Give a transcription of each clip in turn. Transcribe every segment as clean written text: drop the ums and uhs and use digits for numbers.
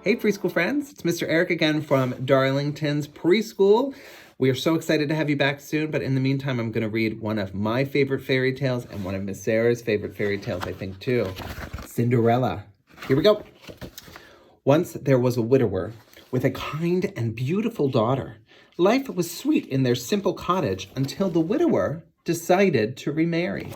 Hey preschool friends, it's Mr. Eric again from Darlington's Preschool. We are so excited to have you back soon, but in the meantime, I'm going to read one of my favorite fairy tales and one of Miss Sarah's favorite fairy tales, I think, too. Cinderella. Here we go. Once there was a widower with a kind and beautiful daughter. Life was sweet in their simple cottage until the widower decided to remarry.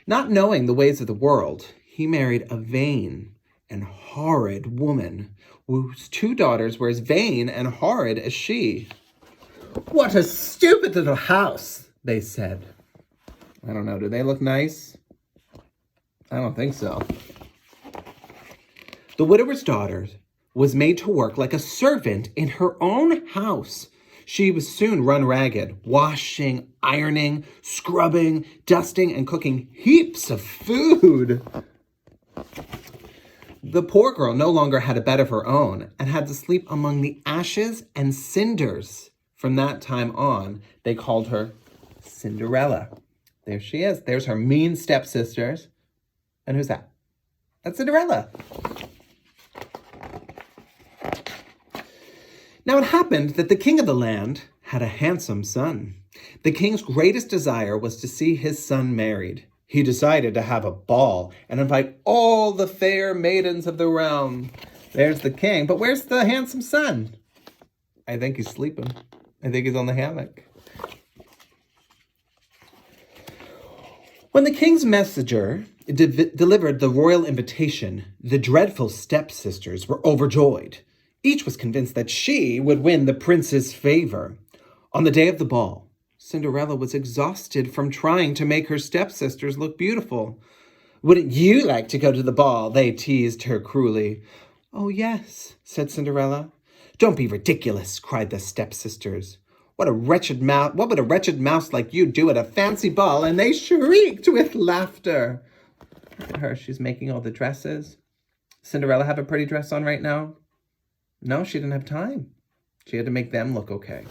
Not knowing the ways of the world, he married a vain and horrid woman whose two daughters were as vain and horrid as she. "What a stupid little house," they said. I don't know, do they look nice? I don't think so. The widower's daughter was made to work like a servant in her own house. She was soon run ragged, washing, ironing, scrubbing, dusting, and cooking heaps of food. The poor girl no longer had a bed of her own and had to sleep among the ashes and cinders. From that time on, they called her Cinderella. There she is. There's her mean stepsisters. And who's that? That's Cinderella. Now it happened that the king of the land had a handsome son. The king's greatest desire was to see his son married. He decided to have a ball and invite all the fair maidens of the realm. There's the king, but where's the handsome son? I think he's sleeping. I think he's on the hammock. When the king's messenger delivered the royal invitation, the dreadful stepsisters were overjoyed. Each was convinced that she would win the prince's favor. On the day of the ball, Cinderella was exhausted from trying to make her stepsisters look beautiful. "Wouldn't you like to go to the ball?" they teased her cruelly. "Oh, yes," said Cinderella. "Don't be ridiculous," cried the stepsisters. What would a wretched mouse like you do at a fancy ball?" And they shrieked with laughter. Look at her, she's making all the dresses. Cinderella have a pretty dress on right now? No, she didn't have time. She had to make them look okay.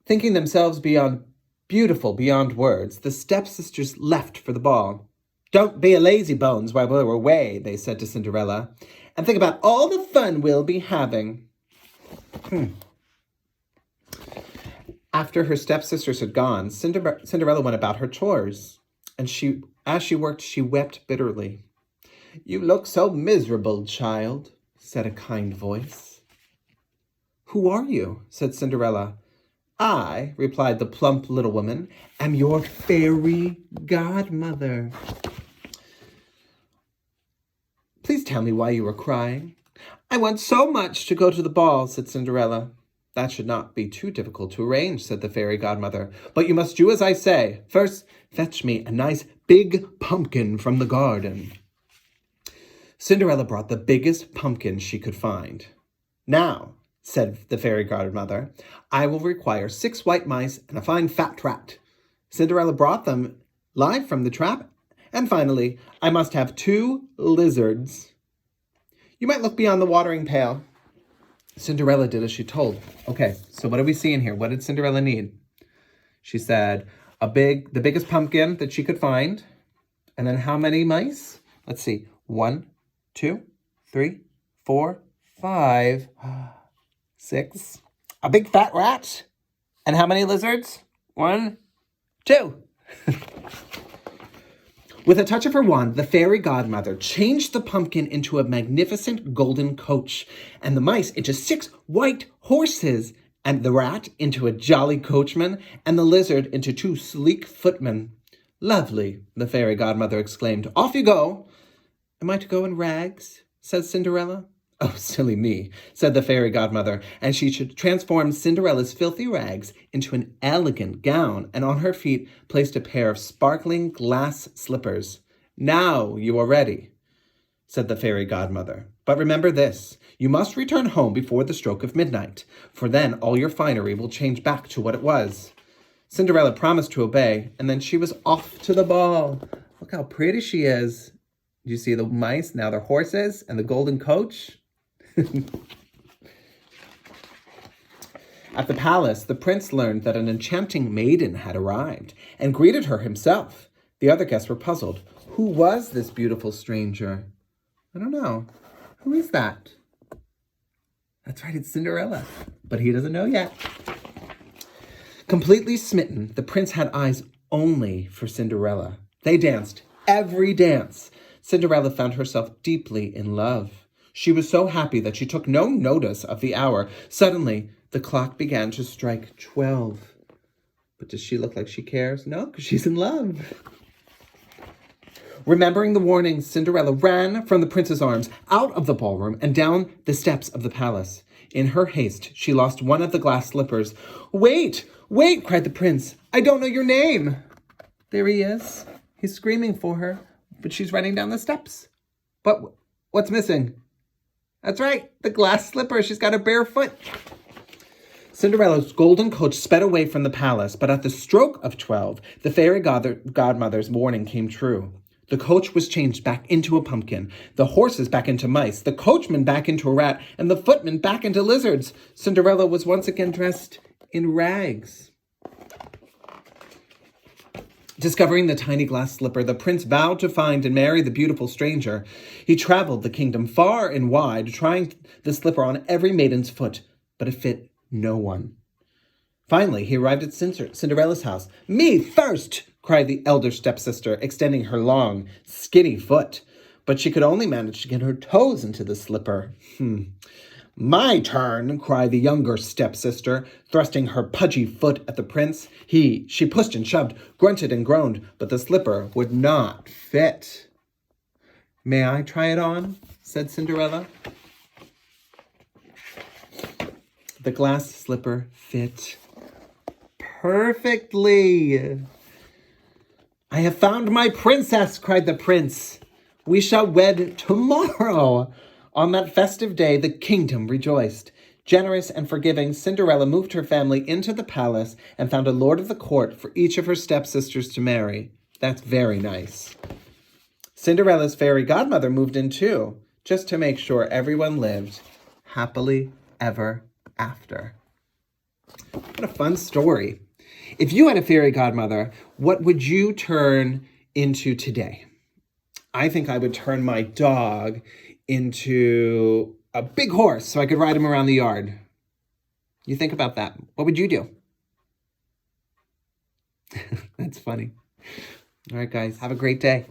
Thinking themselves beautiful beyond words, the stepsisters left for the ball. "Don't be a lazy bones while we're away," they said to Cinderella, "and think about all the fun we'll be having." After her stepsisters had gone, Cinderella went about her chores, and as she worked, she wept bitterly. "You look so miserable, child," said a kind voice. "Who are you?" said Cinderella. "I," replied the plump little woman, "am your fairy godmother." "Please tell me why you were crying." "I want so much to go to the ball," said Cinderella. "That should not be too difficult to arrange," said the fairy godmother. "But you must do as I say. First, fetch me a nice big pumpkin from the garden." Cinderella brought the biggest pumpkin she could find. "Now," said the fairy godmother, "I will require 6 white mice and a fine fat rat." Cinderella brought them live from the trap. "And finally, I must have 2 lizards." "You might look beyond the watering pail." Cinderella did as she told. Okay, so what do we see in here? What did Cinderella need? She said the biggest pumpkin that she could find. And then how many mice? Let's see. 1, 2, 3, 4, 5, 6. A big fat rat. And how many lizards? 1, 2. With a touch of her wand, the fairy godmother changed the pumpkin into a magnificent golden coach, and the mice into 6 white horses, and the rat into a jolly coachman, and the lizard into 2 sleek footmen. "Lovely," the fairy godmother exclaimed. "Off you go." "Am I to go in rags?" said Cinderella. "Oh, silly me," said the fairy godmother, and she should transform Cinderella's filthy rags into an elegant gown, and on her feet placed a pair of sparkling glass slippers. "Now you are ready," said the fairy godmother. "But remember this, you must return home before the stroke of midnight, for then all your finery will change back to what it was." Cinderella promised to obey, and then she was off to the ball. Look how pretty she is. You see the mice, now they're horses, and the golden coach. At the palace, the prince learned that an enchanting maiden had arrived and greeted her himself. The other guests were puzzled. Who was this beautiful stranger? I don't know. Who is that? That's right, it's Cinderella. But he doesn't know yet. Completely smitten, the prince had eyes only for Cinderella. They danced every dance. Cinderella found herself deeply in love. She was so happy that she took no notice of the hour. Suddenly, the clock began to strike 12. But does she look like she cares? No, because she's in love. Remembering the warnings, Cinderella ran from the prince's arms, out of the ballroom, and down the steps of the palace. In her haste, she lost one of the glass slippers. Wait, wait, cried the prince. I don't know your name. There he is. He's screaming for her, but she's running down the steps. But what's missing? That's right, the glass slipper. She's got a bare foot. Cinderella's golden coach sped away from the palace, but at the stroke of 12, the fairy godmother's warning came true. The coach was changed back into a pumpkin, the horses back into mice, the coachman back into a rat, and the footman back into lizards. Cinderella was once again dressed in rags. Discovering the tiny glass slipper, the prince vowed to find and marry the beautiful stranger. He traveled the kingdom far and wide, trying the slipper on every maiden's foot, but it fit no one. Finally, he arrived at Cinderella's house. Me first, cried the elder stepsister, extending her long, skinny foot. But she could only manage to get her toes into the slipper. My turn, cried the younger stepsister, thrusting her pudgy foot at the prince. She pushed and shoved, grunted and groaned, but the slipper would not fit. May I try it on? Said Cinderella. The glass slipper fit perfectly. I have found my princess, cried the prince. We shall wed tomorrow. On that festive day, the kingdom rejoiced. Generous and forgiving, Cinderella moved her family into the palace and found a lord of the court for each of her stepsisters to marry. That's very nice. Cinderella's fairy godmother moved in too, just to make sure everyone lived happily ever after. What a fun story. If you had a fairy godmother, what would you turn into today? I think I would turn my dog into a big horse so I could ride him around the yard. You think about that. What would you do? That's funny. All right, guys, have a great day.